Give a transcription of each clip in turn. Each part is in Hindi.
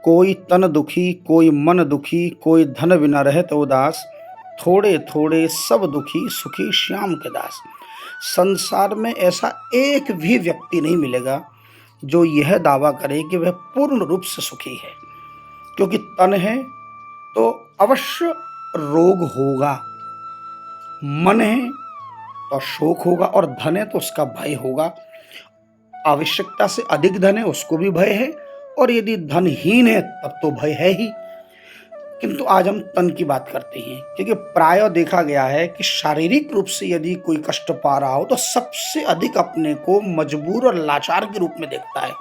कोई तन दुखी, कोई मन दुखी, कोई धन बिना रहत उदास, थोड़े थोड़े सब दुखी, सुखी श्याम के दास। संसार में ऐसा एक भी व्यक्ति नहीं मिलेगा जो यह दावा करे कि वह पूर्ण रूप से सुखी है। क्योंकि तन है तो अवश्य रोग होगा, मन है तो शोक होगा, और धन है तो उसका भय होगा। आवश्यकता से अधिक धन है उसको भी भय है, और यदि धनहीन है तब तो भय है ही। किंतु आज हम तन की बात करते हैं, क्योंकि प्रायः देखा गया है कि शारीरिक रूप से यदि कोई कष्ट पा रहा हो तो सबसे अधिक अपने को मजबूर और लाचार के रूप में देखता है।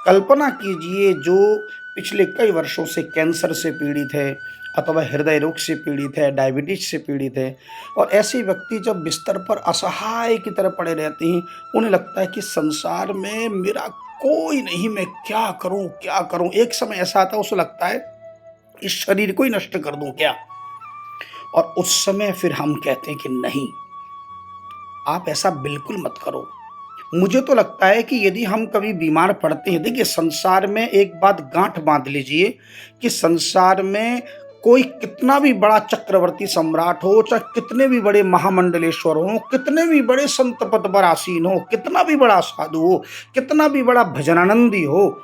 कल्पना कीजिए, जो पिछले कई वर्षों से कैंसर से पीड़ित है अथवा हृदय रोग से पीड़ित है, डायबिटीज से पीड़ित है, और ऐसे व्यक्ति जब बिस्तर पर असहाय की तरह पड़े रहते हैं, उन्हें लगता है कि संसार में मेरा कोई नहीं, मैं क्या करूं क्या करूं। एक समय ऐसा आता है उसे लगता है इस शरीर को ही नष्ट कर दूं क्या। और उस समय फिर हम कहते हैं कि नहीं, आप ऐसा बिल्कुल मत करो। मुझे तो लगता है कि यदि हम कभी बीमार पड़ते हैं, देखिए संसार में एक बात गांठ बांध लीजिए कि संसार में कोई कितना भी बड़ा चक्रवर्ती सम्राट हो, चाहे कितने भी बड़े महामंडलेश्वर हो, कितने भी बड़े संत पद पर आसीन हो, कितना भी बड़ा साधु हो, कितना भी बड़ा भजनानंदी हो,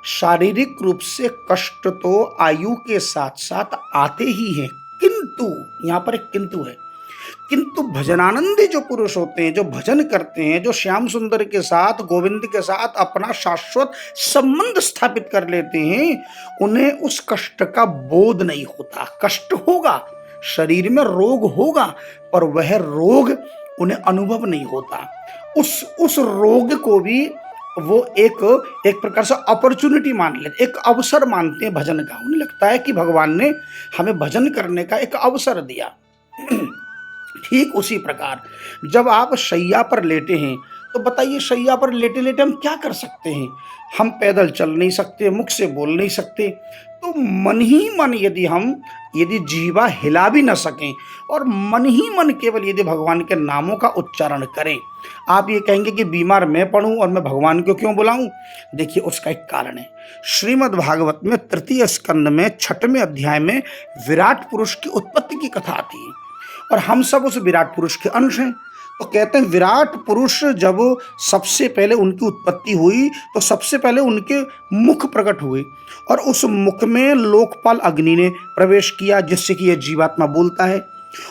शारीरिक रूप से कष्ट तो आयु के साथ साथ आते ही हैं। किंतु यहाँ पर एक किंतु है, किंतु भजनानंदी जो पुरुष होते हैं, जो भजन करते हैं, जो श्याम सुंदर के साथ, गोविंद के साथ अपना शाश्वत संबंध स्थापित कर लेते हैं, उन्हें उस कष्ट का बोध नहीं होता। कष्ट होगा, शरीर में रोग होगा, पर वह रोग उन्हें अनुभव नहीं होता। उस रोग को भी वो एक प्रकार से अपॉर्चुनिटी मान लेते, एक अवसर मानते हैं भजन का। उन्हें लगता है कि भगवान ने हमें भजन करने का एक अवसर दिया। ठीक उसी प्रकार जब आप शैया पर लेटे हैं, तो बताइए शैया पर लेटे लेटे हम क्या कर सकते हैं। हम पैदल चल नहीं सकते, मुख से बोल नहीं सकते, तो मन ही मन यदि जीवा हिला भी न सकें और मन ही मन केवल यदि भगवान के नामों का उच्चारण करें। आप ये कहेंगे कि बीमार मैं पड़ूं और मैं भगवान को क्यों बुलाऊं। देखिए उसका एक कारण है। श्रीमद् भागवत में तृतीय स्कंद में 6वें अध्याय में विराट पुरुष की उत्पत्ति की कथा आती है, और हम सब उस विराट पुरुष के अंश हैं। तो कहते हैं विराट पुरुष जब सबसे पहले उनकी उत्पत्ति हुई तो सबसे पहले उनके मुख प्रकट हुए, और उस मुख में लोकपाल अग्नि ने प्रवेश किया, जिससे कि यह जीवात्मा बोलता है।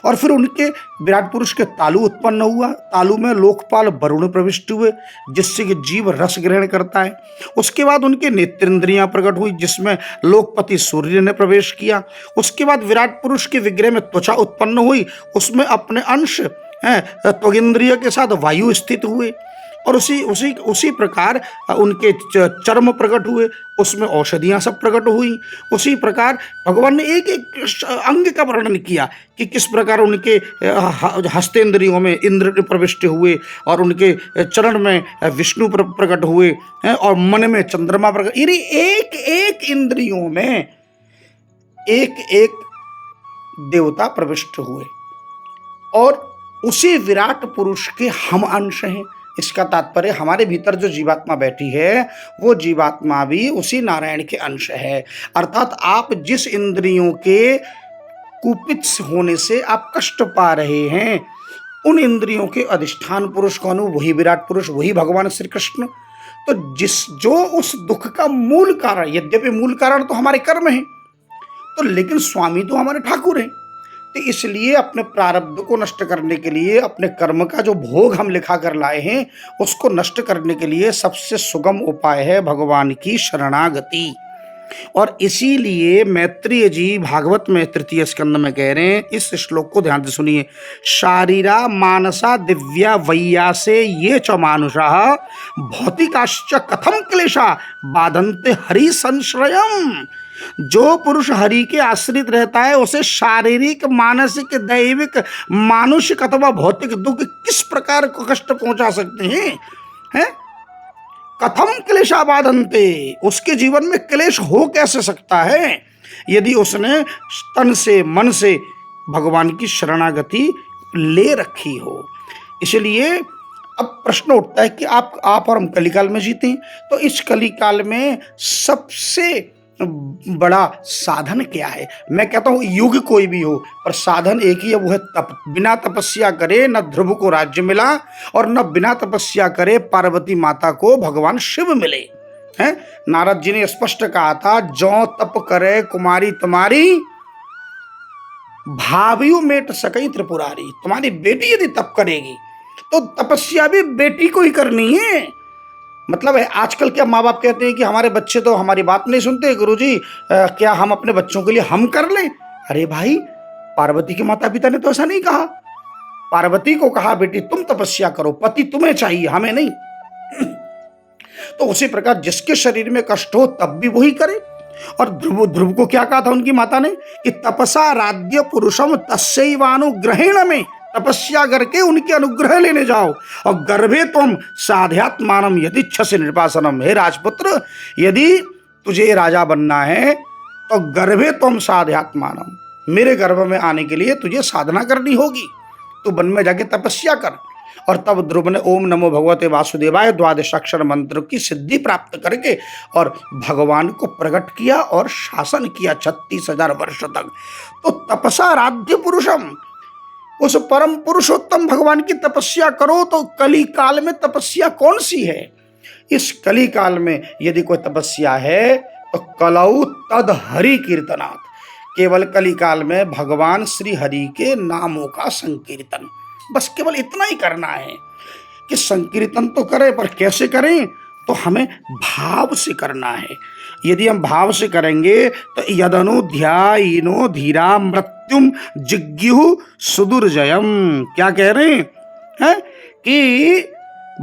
और फिर उनके विराट पुरुष के तालु उत्पन्न हुआ, तालु में लोकपाल वरुण प्रविष्ट हुए, जिससे कि जीव रस ग्रहण करता है। उसके बाद उनके नेत्रेंद्रियां प्रकट हुई, जिसमें लोकपति सूर्य ने प्रवेश किया। उसके बाद विराट पुरुष के विग्रह में त्वचा उत्पन्न हुई, उसमें अपने अंश त्वगिंद्रिय के साथ वायु स्थित हुए, और उसी प्रकार उनके चर्म प्रकट हुए, उसमें औषधियां सब प्रकट हुई। उसी प्रकार भगवान ने एक एक अंग का वर्णन किया कि किस प्रकार उनके हस्तेंद्रियों में इंद्र प्रविष्ट हुए, और उनके चरण में विष्णु प्रकट हुए, और मन में चंद्रमा प्रकट। यानी एक एक इंद्रियों में एक एक देवता प्रविष्ट हुए, और उसी विराट पुरुष के हम अंश हैं। इसका तात्पर्य हमारे भीतर जो जीवात्मा बैठी है वो जीवात्मा भी उसी नारायण के अंश है। अर्थात आप जिस इंद्रियों के कुपित होने से आप कष्ट पा रहे हैं, उन इंद्रियों के अधिष्ठान पुरुष कौन, वही विराट पुरुष, वही भगवान श्री कृष्ण। तो जो उस दुख का मूल कारण, यद्यपि मूल कारण तो हमारे कर्म हैं, तो लेकिन स्वामी तो हमारे ठाकुर हैं। तो इसलिए अपने प्रारब्ध को नष्ट करने के लिए, अपने कर्म का जो भोग हम लिखा कर लाए हैं उसको नष्ट करने के लिए सबसे सुगम उपाय है भगवान की शरणागति। और इसीलिए मैत्रेय जी भागवत में तृतीय स्कंद में कह रहे हैं, इस श्लोक को ध्यान से सुनिए। शारीरा मानसा दिव्या वैयासे ये च मानुषा भौतिकाश्च कथम क्लेशा बाधन्ते हरि संश्रयम्। जो पुरुष हरि के आश्रित रहता है उसे शारीरिक, मानसिक, दैविक, मानुषिक अथवा भौतिक दुख किस प्रकार को कष्ट पहुंचा सकते हैं? कथम क्लेशा बाधन्ते, उसके जीवन में क्लेश हो कैसे सकता है यदि उसने तन से मन से भगवान की शरणागति ले रखी हो। इसलिए अब प्रश्न उठता है कि आप और हम कलिकाल में जीते हैं, तो इस कलिकाल में सबसे बड़ा साधन क्या है? मैं कहता हूँ युग कोई भी हो, पर साधन एक ही है, वो है तप। बिना तपस्या करे न ध्रुव को राज्य मिला, और न बिना तपस्या करे पार्वती माता को भगवान शिव मिले हैं। नारद जी ने स्पष्ट कहा था, जो तप करे कुमारी तुम्हारी, भावियों मेट सकई त्रिपुरारी। तुम्हारी बेटी यदि तप करेगी तो तपस्या भी बेटी को ही करनी है। मतलब है, आजकल क्या माँ बाप कहते हैं कि हमारे बच्चे तो हमारी बात नहीं सुनते, गुरुजी क्या हम अपने बच्चों के लिए हम कर लें? अरे भाई, पार्वती के माता पिता ने तो ऐसा नहीं कहा। पार्वती को कहा, बेटी तुम तपस्या करो, पति तुम्हें चाहिए, हमें नहीं। तो उसी प्रकार जिसके शरीर में कष्ट हो तब भी वही करे। और ध्रुव को क्या कहा था उनकी माता ने कि तपसा राज्य पुरुषम तस्यैवानुग्रहेण में, तपस्या करके उनके अनुग्रह लेने जाओ। और गर्भे तुम साध्यात्मानम यदिच्छसि निर्वासनम। हे राजपुत्र, यदि तुझे राजा बनना है तो गर्भे तुम साध्यात्मानम, मेरे गर्भ में आने के लिए तुझे साधना करनी होगी। तू वन में जाके तपस्या कर। और तब ध्रुव ने ओम नमो भगवते वासुदेवाय द्वादशाक्षर मंत्र की सिद्धि प्राप्त करके और भगवान को प्रकट किया और शासन किया 36,000 वर्ष तक। तो तपसा राध्य पुरुषम, उस परम पुरुषोत्तम भगवान की तपस्या करो। तो कली काल में तपस्या कौन सी है? इस कली काल में यदि कोई तपस्या है तो कलौ तद हरि कीर्तनात्, केवल कली काल में भगवान श्री हरि के नामों का संकीर्तन, बस केवल इतना ही करना है। कि संकीर्तन तो करें, पर कैसे करें? तो हमें भाव से करना है। यदि हम भाव से करेंगे तो यदनुध्यायिनो धीरा मृत्युम जिज्ञु सुदुर्जयम। क्या कह रहे हैं? कि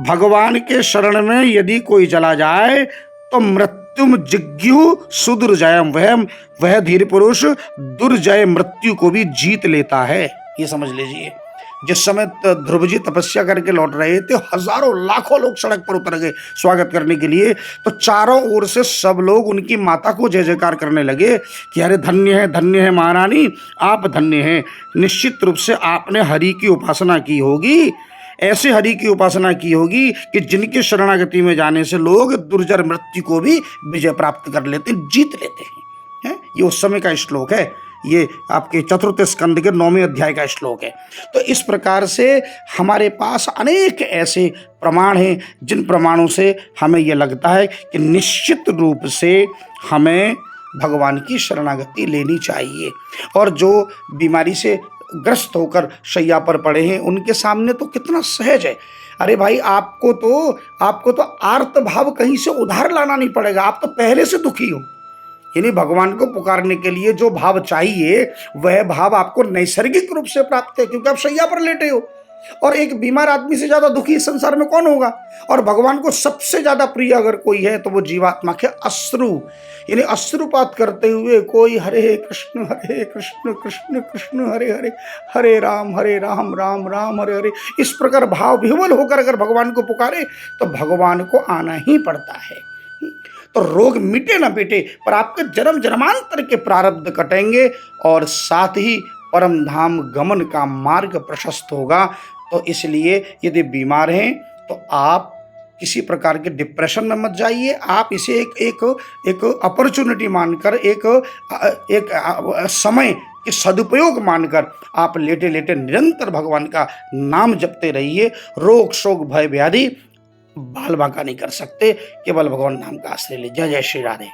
भगवान के शरण में यदि कोई चला जाए तो मृत्युम जिज्ञु सुदुर्जयम, वह धीर पुरुष दुर्जय मृत्यु को भी जीत लेता है। ये समझ लीजिए। जिस समय ध्रुव जी तपस्या करके लौट रहे थे, हजारों लाखों लोग सड़क पर उतर गए स्वागत करने के लिए। तो चारों ओर से सब लोग उनकी माता को जय जयकार करने लगे कि अरे धन्य है महारानी, आप धन्य हैं। निश्चित रूप से आपने हरि की उपासना की होगी, ऐसे हरि की उपासना की होगी कि जिनके शरणागति में जाने से लोग दुर्जर मृत्यु को भी विजय प्राप्त कर लेते, जीत लेते हैं। ये उस समय का श्लोक है। ये आपके चतुर्थ स्कंद के 9वें अध्याय का श्लोक है। तो इस प्रकार से हमारे पास अनेक ऐसे प्रमाण हैं जिन प्रमाणों से हमें यह लगता है कि निश्चित रूप से हमें भगवान की शरणागति लेनी चाहिए। और जो बीमारी से ग्रस्त होकर शैया पर पड़े हैं उनके सामने तो कितना सहज है। अरे भाई, आपको तो आर्त भाव कहीं से उधार लाना नहीं पड़ेगा, आप तो पहले से दुखी हो। यानी भगवान को पुकारने के लिए जो भाव चाहिए वह भाव आपको नैसर्गिक रूप से प्राप्त है, क्योंकि आप शैया पर लेटे हो। और एक बीमार आदमी से ज्यादा दुखी संसार में कौन होगा? और भगवान को सबसे ज्यादा प्रिय अगर कोई है तो वो जीवात्मा के अश्रु, यानी अश्रुपात करते हुए कोई हरे कृष्ण कृष्ण कृष्ण हरे हरे, हरे राम राम राम हरे हरे, इस प्रकार भाव विह्वल होकर अगर भगवान को पुकारे तो भगवान को आना ही पड़ता है। तो रोग मिटे ना मिटे, पर आपके जन्म जन्मांतर के प्रारब्ध कटेंगे और साथ ही परम धाम गमन का मार्ग प्रशस्त होगा। तो इसलिए यदि बीमार हैं तो आप किसी प्रकार के डिप्रेशन में मत जाइए। आप इसे एक अपॉर्चुनिटी मानकर, एक समय के सदुपयोग मानकर आप लेटे लेटे निरंतर भगवान का नाम जपते रहिए। रोग शोक भय व्याधि बाल बांका नहीं कर सकते, केवल भगवान नाम का आश्रय ले। जय जय श्री राधे।